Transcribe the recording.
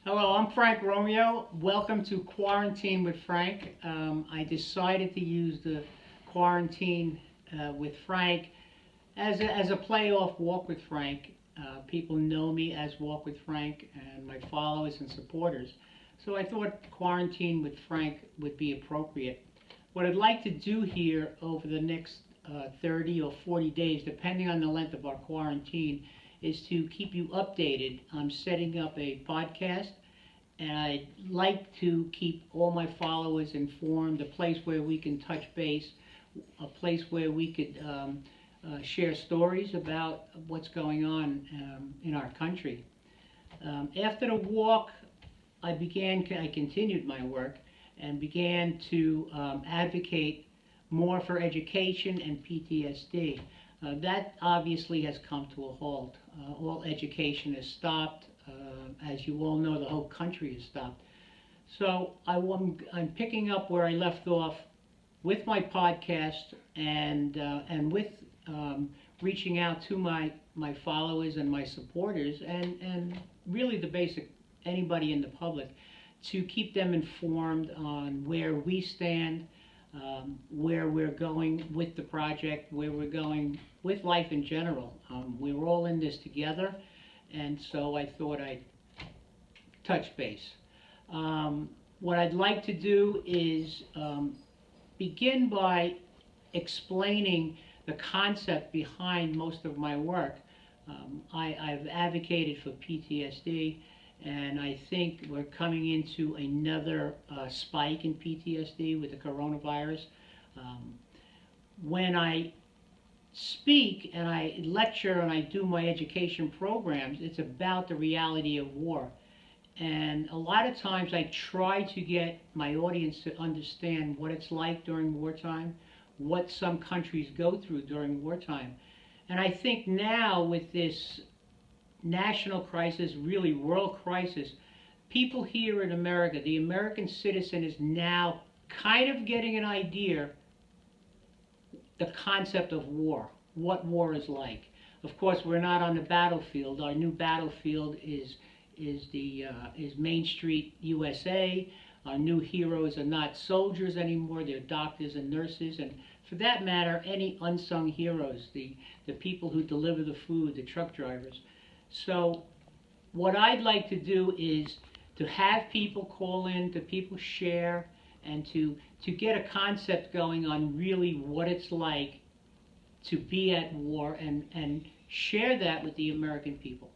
Hello, I'm Frank Romeo. Welcome to Quarantine with Frank. I decided to use the Quarantine with Frank as a play off Walk with Frank. People know me as Walk with Frank and my followers and supporters. So I thought Quarantine with Frank would be appropriate. What I'd like to do here over the next 30 or 40 days, depending on the length of our quarantine, is to keep you updated. I'm setting up a podcast, and I'd like to keep all my followers informed, a place where we can touch base, a place where we could share stories about what's going on in our country. After the walk, I continued my work and began to advocate more for education and PTSD. That obviously has come to a halt. All education is stopped. As you all know, the whole country is stopped. So I'm picking up where I left off with my podcast and with reaching out to my followers and my supporters and really the basic anybody in the public to keep them informed on where we stand, where we're going with the project, where we're going with life in general. We're all in this together, and so I thought I'd touch base. What I'd like to do is begin by explaining the concept behind most of my work. I've advocated for PTSD, and I think we're coming into another spike in PTSD with the coronavirus. Um, when I speak and I lecture and I do my education programs, it's about the reality of war. And a lot of times I try to get my audience to understand what it's like during wartime, what some countries go through during wartime. And I think now with this national crisis, really world crisis, people here in America, the American citizen is now kind of getting an idea the concept of war, what war is like. Of course, we're not on the battlefield. Our new battlefield is Main Street, USA. Our new heroes are not soldiers anymore; they're doctors and nurses, and for that matter, any unsung heroes, the people who deliver the food, the truck drivers. So, what I'd like to do is to have people call in, to people share, and to get a concept going on really what it's like to be at war and share that with the American people.